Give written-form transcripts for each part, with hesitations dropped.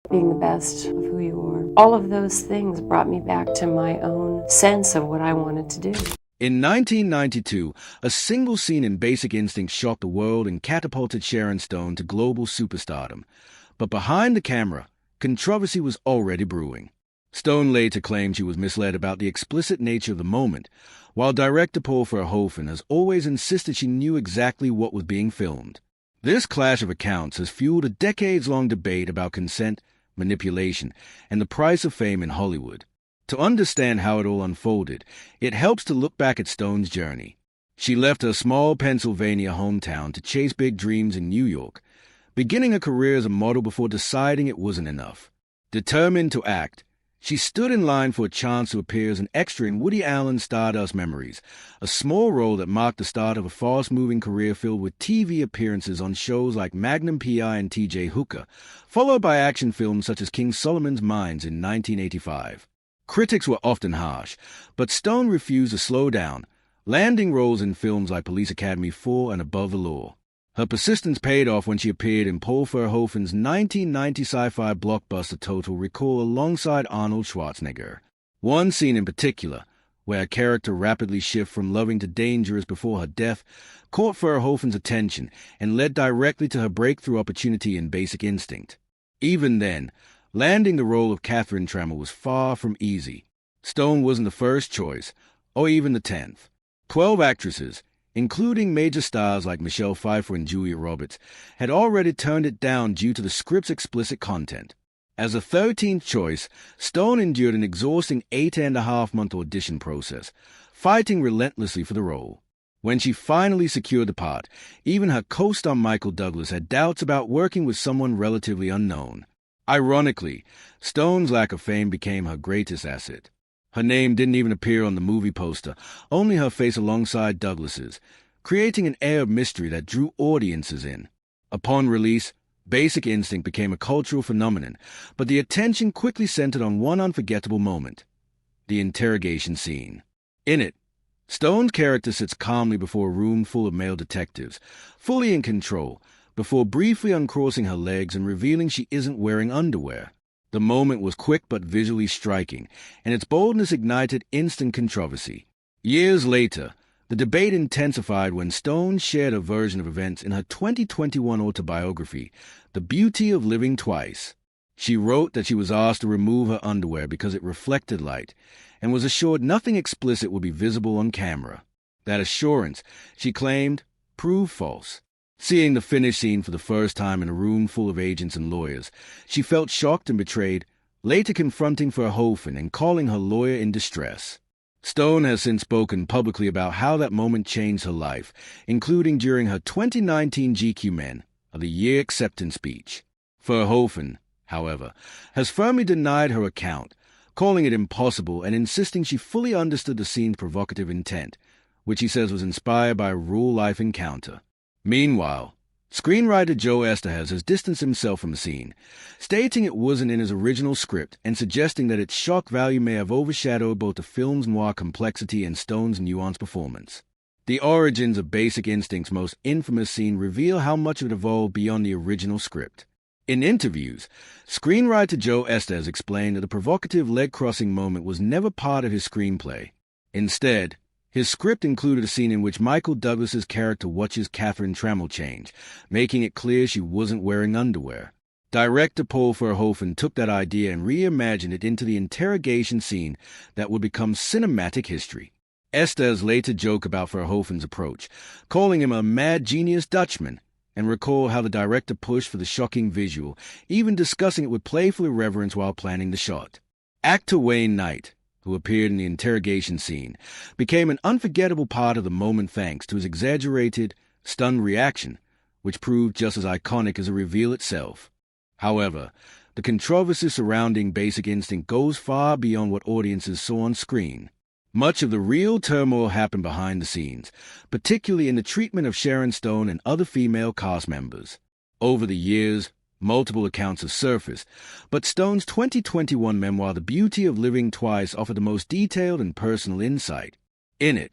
being the best of who you are. All of those things brought me back to my own sense of what I wanted to do. In 1992, a single scene in Basic Instinct shocked the world and catapulted Sharon Stone to global superstardom. But behind the camera, controversy was already brewing. Stone later claimed she was misled about the explicit nature of the moment, while director Paul Verhoeven has always insisted she knew exactly what was being filmed. This clash of accounts has fueled a decades-long debate about consent, manipulation, and the price of fame in Hollywood. To understand how it all unfolded, it helps to look back at Stone's journey. She left her small Pennsylvania hometown to chase big dreams in New York, beginning a career as a model before deciding it wasn't enough. Determined to act, she stood in line for a chance to appear as an extra in Woody Allen's Stardust Memories, a small role that marked the start of a fast-moving career filled with TV appearances on shows like Magnum P.I. and T.J. Hooker, followed by action films such as King Solomon's Mines in 1985. Critics were often harsh, but Stone refused to slow down, landing roles in films like Police Academy 4 and Above the Law. Her persistence paid off when she appeared in Paul Verhoeven's 1990 sci-fi blockbuster Total Recall alongside Arnold Schwarzenegger. One scene in particular, where a character rapidly shifts from loving to dangerous before her death, caught Verhoeven's attention and led directly to her breakthrough opportunity in Basic Instinct. Even then, landing the role of Catherine Tremor was far from easy. Stone wasn't the first choice, or even the 10th. 12 actresses, including major stars like Michelle Pfeiffer and Julia Roberts, had already turned it down due to the script's explicit content. As a 13th choice, Stone endured an exhausting 8.5-month audition process, fighting relentlessly for the role. When she finally secured the part, even her co-star Michael Douglas had doubts about working with someone relatively unknown. Ironically, Stone's lack of fame became her greatest asset. Her name didn't even appear on the movie poster, only her face alongside Douglas's, creating an air of mystery that drew audiences in. Upon release, Basic Instinct became a cultural phenomenon, but the attention quickly centered on one unforgettable moment: the interrogation scene. In it, Stone's character sits calmly before a room full of male detectives, fully in control, before briefly uncrossing her legs and revealing she isn't wearing underwear. The moment was quick but visually striking, and its boldness ignited instant controversy. Years later, the debate intensified when Stone shared a version of events in her 2021 autobiography, The Beauty of Living Twice. She wrote that she was asked to remove her underwear because it reflected light, and was assured nothing explicit would be visible on camera. That assurance, she claimed, proved false. Seeing the finished scene for the first time in a room full of agents and lawyers, she felt shocked and betrayed, later confronting Verhoeven and calling her lawyer in distress. Stone has since spoken publicly about how that moment changed her life, including during her 2019 GQ Men of the Year acceptance speech. Verhoeven, however, has firmly denied her account, calling it impossible and insisting she fully understood the scene's provocative intent, which he says was inspired by a real-life encounter. Meanwhile, screenwriter Joe Eszterhas has distanced himself from the scene, stating it wasn't in his original script and suggesting that its shock value may have overshadowed both the film's noir complexity and Stone's nuanced performance. The origins of Basic Instinct's most infamous scene reveal how much it evolved beyond the original script. In interviews, screenwriter Joe Eszterhas explained that the provocative leg-crossing moment was never part of his screenplay. Instead, his script included a scene in which Michael Douglas's character watches Catherine Tremor change, making it clear she wasn't wearing underwear. Director Paul Verhoeven took that idea and reimagined it into the interrogation scene that would become cinematic history. Eszterhas later joked about Verhoeven's approach, calling him a mad genius Dutchman, and recalled how the director pushed for the shocking visual, even discussing it with playful irreverence while planning the shot. Actor Wayne Knight, who appeared in the interrogation scene, became an unforgettable part of the moment thanks to his exaggerated, stunned reaction, which proved just as iconic as the reveal itself. However, the controversy surrounding Basic Instinct goes far beyond what audiences saw on screen. Much of the real turmoil happened behind the scenes, particularly in the treatment of Sharon Stone and other female cast members. Over the years, multiple accounts have surfaced, but Stone's 2021 memoir The Beauty of Living Twice offered the most detailed and personal insight. In it,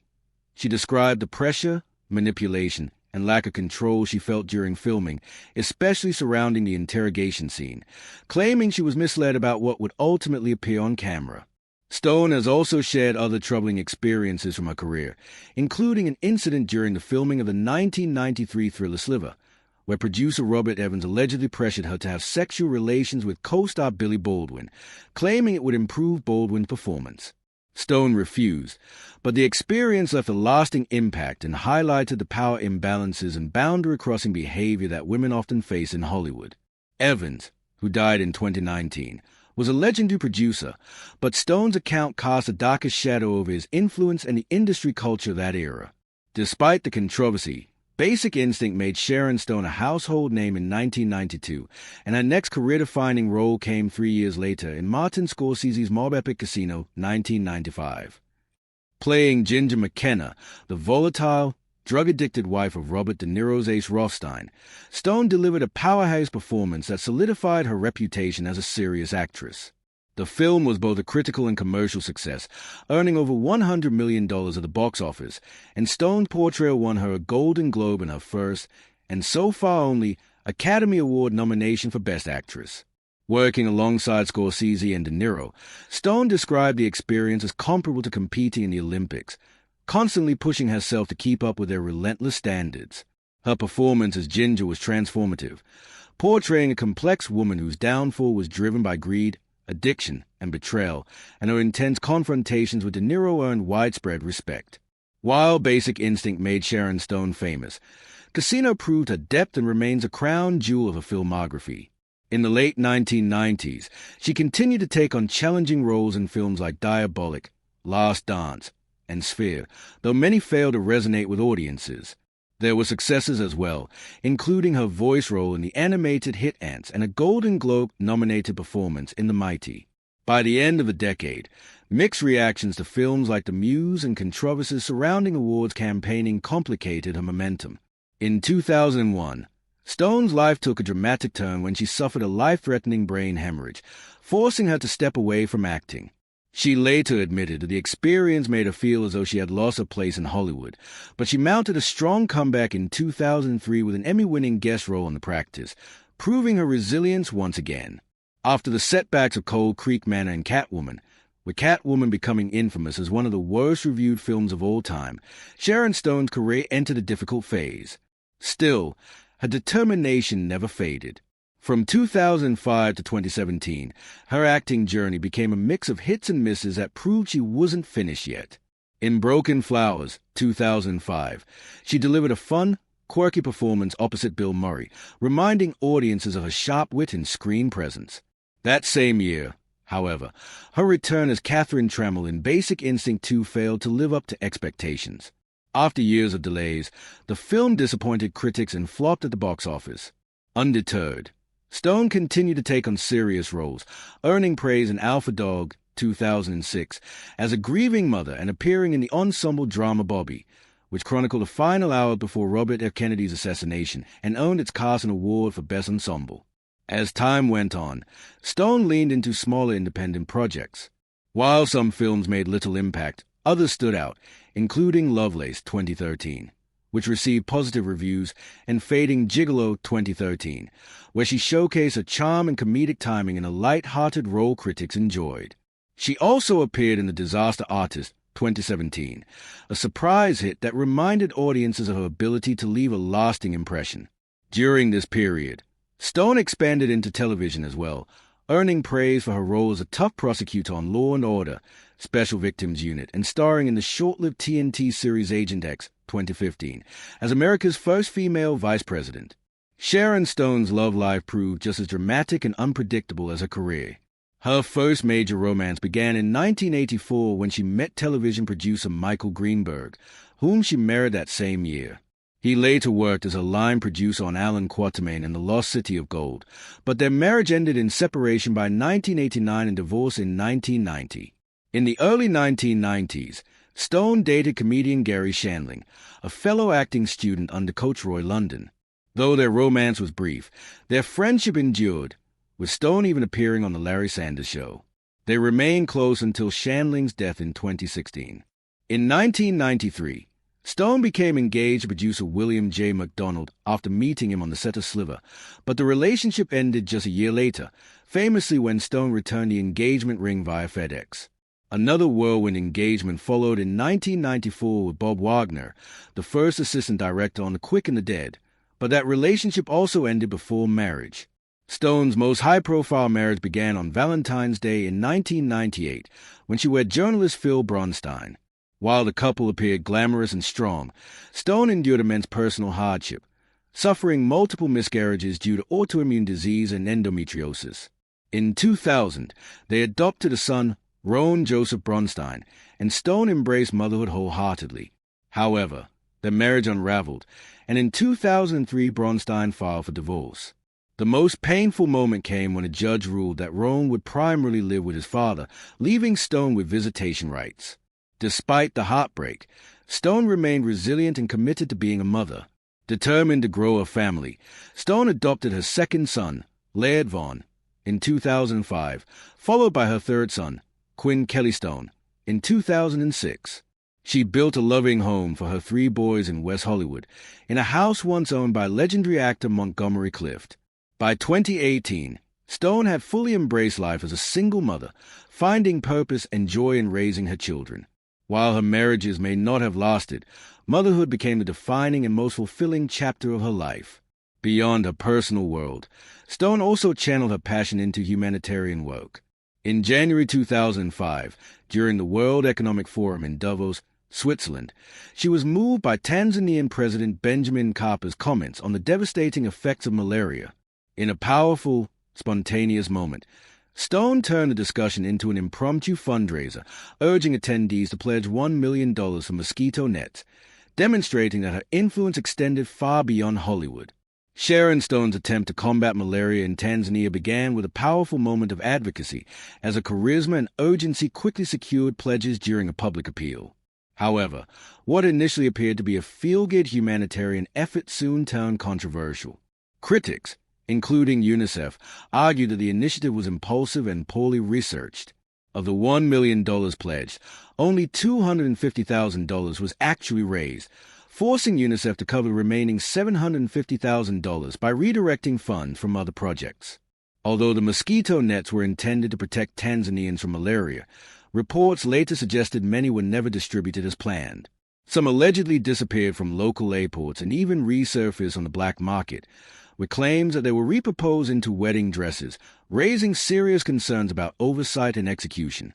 she described the pressure, manipulation, and lack of control she felt during filming, especially surrounding the interrogation scene, claiming she was misled about what would ultimately appear on camera. Stone has also shared other troubling experiences from her career, including an incident during the filming of the 1993 thriller Sliver, where producer Robert Evans allegedly pressured her to have sexual relations with co-star Billy Baldwin, claiming it would improve Baldwin's performance. Stone refused, but the experience left a lasting impact and highlighted the power imbalances and boundary-crossing behavior that women often face in Hollywood. Evans, who died in 2019, was a legendary producer, but Stone's account cast a darker shadow over his influence and the industry culture of that era. Despite the controversy, Basic Instinct made Sharon Stone a household name in 1992, and her next career-defining role came 3 years later in Martin Scorsese's mob epic Casino, 1995. Playing Ginger McKenna, the volatile, drug-addicted wife of Robert De Niro's Ace Rothstein, Stone delivered a powerhouse performance that solidified her reputation as a serious actress. The film was both a critical and commercial success, earning over $100 million at the box office, and Stone's portrayal won her a Golden Globe and her first, and so far only, Academy Award nomination for Best Actress. Working alongside Scorsese and De Niro, Stone described the experience as comparable to competing in the Olympics, constantly pushing herself to keep up with their relentless standards. Her performance as Ginger was transformative, portraying a complex woman whose downfall was driven by greed, addiction, and betrayal, and her intense confrontations with De Niro earned widespread respect. While Basic Instinct made Sharon Stone famous, Casino proved her depth and remains a crown jewel of her filmography. In the late 1990s, she continued to take on challenging roles in films like Diabolic, Last Dance, and Sphere, though many failed to resonate with audiences. There were successes as well, including her voice role in the animated hit Ants and a Golden Globe-nominated performance in The Mighty. By the end of the decade, mixed reactions to films like The Muse and controversies surrounding awards campaigning complicated her momentum. In 2001, Stone's life took a dramatic turn when she suffered a life-threatening brain hemorrhage, forcing her to step away from acting. She later admitted that the experience made her feel as though she had lost her place in Hollywood, but she mounted a strong comeback in 2003 with an Emmy-winning guest role in The Practice, proving her resilience once again. After the setbacks of Cold Creek Manor and Catwoman, with Catwoman becoming infamous as one of the worst-reviewed films of all time, Sharon Stone's career entered a difficult phase. Still, her determination never faded. From 2005 to 2017, her acting journey became a mix of hits and misses that proved she wasn't finished yet. In Broken Flowers, 2005, she delivered a fun, quirky performance opposite Bill Murray, reminding audiences of her sharp wit and screen presence. That same year, however, her return as Catherine Tremel in Basic Instinct 2 failed to live up to expectations. After years of delays, the film disappointed critics and flopped at the box office. Undeterred, Stone continued to take on serious roles, earning praise in Alpha Dog, 2006, as a grieving mother and appearing in the ensemble drama Bobby, which chronicled the final hour before Robert F. Kennedy's assassination and earned its cast an award for Best Ensemble. As time went on, Stone leaned into smaller independent projects. While some films made little impact, others stood out, including Lovelace, 2013. Which received positive reviews, and Fading Gigolo 2013, where she showcased her charm and comedic timing in a light-hearted role critics enjoyed. She also appeared in The Disaster Artist 2017, a surprise hit that reminded audiences of her ability to leave a lasting impression. During this period, Stone expanded into television as well, earning praise for her role as a tough prosecutor on Law & Order, Special Victims Unit, and starring in the short-lived TNT series Agent X 2015, as America's first female vice president. Sharon Stone's love life proved just as dramatic and unpredictable as her career. Her first major romance began in 1984 when she met television producer Michael Greenberg, whom she married that same year. He later worked as a line producer on Alan Quatermain and The Lost City of Gold, but their marriage ended in separation by 1989 and divorce in 1990. In the early 1990s, Stone dated comedian Gary Shandling, a fellow acting student under Coach Roy London. Though their romance was brief, their friendship endured, with Stone even appearing on The Larry Sanders Show. They remained close until Shandling's death in 2016. In 1993, Stone became engaged to producer William J. MacDonald after meeting him on the set of Sliver, but the relationship ended just a year later, famously when Stone returned the engagement ring via FedEx. Another whirlwind engagement followed in 1994 with Bob Wagner, the first assistant director on The Quick and the Dead, but that relationship also ended before marriage. Stone's most high-profile marriage began on Valentine's Day in 1998, when she wed journalist Phil Bronstein. While the couple appeared glamorous and strong, Stone endured immense personal hardship, suffering multiple miscarriages due to autoimmune disease and endometriosis. In 2000, they adopted a son, Rowan Joseph Bronstein, and Stone embraced motherhood wholeheartedly. However, their marriage unraveled, and in 2003 Bronstein filed for divorce. The most painful moment came when a judge ruled that Rowan would primarily live with his father, leaving Stone with visitation rights. Despite the heartbreak, Stone remained resilient and committed to being a mother. Determined to grow a family, Stone adopted her second son, Laird Vaughn, in 2005, followed by her third son, Quinn Kelly Stone, in 2006. She built a loving home for her 3 boys in West Hollywood, in a house once owned by legendary actor Montgomery Clift. By 2018, Stone had fully embraced life as a single mother, finding purpose and joy in raising her children. While her marriages may not have lasted, motherhood became the defining and most fulfilling chapter of her life. Beyond her personal world, Stone also channeled her passion into humanitarian work. In January 2005, during the World Economic Forum in Davos, Switzerland, she was moved by Tanzanian President Benjamin Mkpa's comments on the devastating effects of malaria. In a powerful, spontaneous moment, Stone turned the discussion into an impromptu fundraiser, urging attendees to pledge $1 million for mosquito nets, demonstrating that her influence extended far beyond Hollywood. Sharon Stone's attempt to combat malaria in Tanzania began with a powerful moment of advocacy, as her charisma and urgency quickly secured pledges during a public appeal. However, what initially appeared to be a feel-good humanitarian effort soon turned controversial. Critics, including UNICEF, argued that the initiative was impulsive and poorly researched. Of the $1 million pledged, only $250,000 was actually raised, forcing UNICEF to cover the remaining $750,000 by redirecting funds from other projects. Although the mosquito nets were intended to protect Tanzanians from malaria, reports later suggested many were never distributed as planned. Some allegedly disappeared from local airports and even resurfaced on the black market, with claims that they were repurposed into wedding dresses, raising serious concerns about oversight and execution.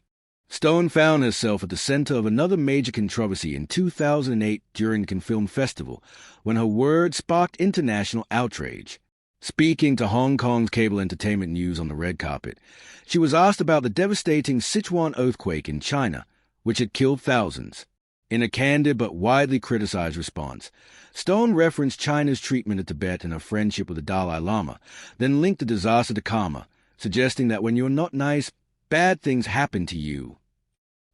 Stone found herself at the center of another major controversy in 2008 during the Cannes Film Festival, when her words sparked international outrage. Speaking to Hong Kong's cable entertainment news on the red carpet, she was asked about the devastating Sichuan earthquake in China, which had killed thousands. In a candid but widely criticized response, Stone referenced China's treatment of Tibet and her friendship with the Dalai Lama, then linked the disaster to karma, suggesting that when you're not nice, bad things happen to you.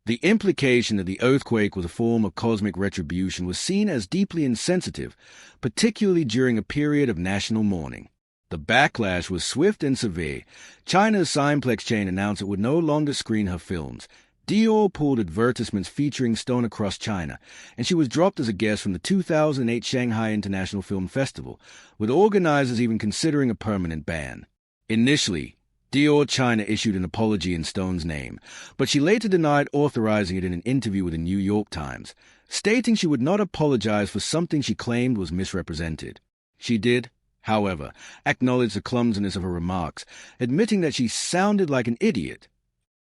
The implication that the earthquake was a form of cosmic retribution was seen as deeply insensitive, particularly during a period of national mourning. The backlash was swift and severe. China's Cineplex chain announced it would no longer screen her films. Dior pulled advertisements featuring Stone across China, and she was dropped as a guest from the 2008 Shanghai International Film Festival, with organizers even considering a permanent ban. Initially, Dior China issued an apology in Stone's name, but she later denied authorizing it in an interview with the New York Times, stating she would not apologize for something she claimed was misrepresented. She did, however, acknowledge the clumsiness of her remarks, admitting that she sounded like an idiot.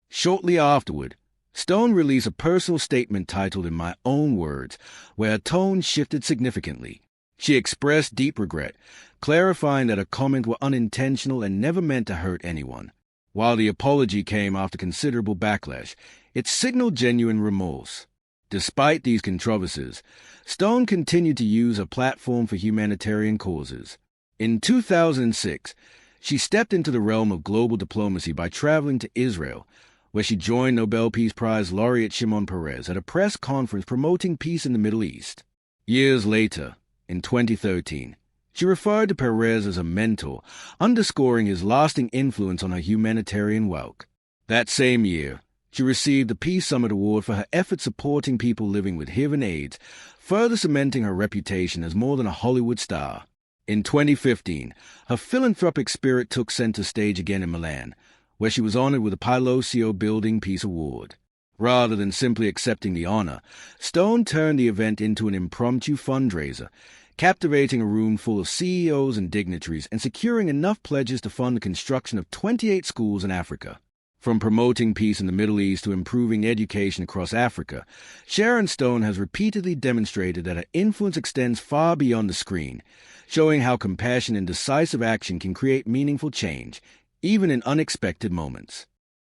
Shortly afterward, Stone released a personal statement titled In My Own Words, where her tone shifted significantly. She expressed deep regret, clarifying that her comments were unintentional and never meant to hurt anyone. While the apology came after considerable backlash, it signaled genuine remorse. Despite these controversies, Stone continued to use her platform for humanitarian causes. In 2006, she stepped into the realm of global diplomacy by traveling to Israel, where she joined Nobel Peace Prize laureate Shimon Peres at a press conference promoting peace in the Middle East. Years later, in 2013, she referred to Peres as a mentor, underscoring his lasting influence on her humanitarian work. That same year, she received the Peace Summit Award for her efforts supporting people living with HIV and AIDS, further cementing her reputation as more than a Hollywood star. In 2015, her philanthropic spirit took center stage again in Milan, where she was honored with a Pilosio Building Peace Award. Rather than simply accepting the honor, Stone turned the event into an impromptu fundraiser, captivating a room full of CEOs and dignitaries and securing enough pledges to fund the construction of 28 schools in Africa. From promoting peace in the Middle East to improving education across Africa, Sharon Stone has repeatedly demonstrated that her influence extends far beyond the screen, showing how compassion and decisive action can create meaningful change, even in unexpected moments.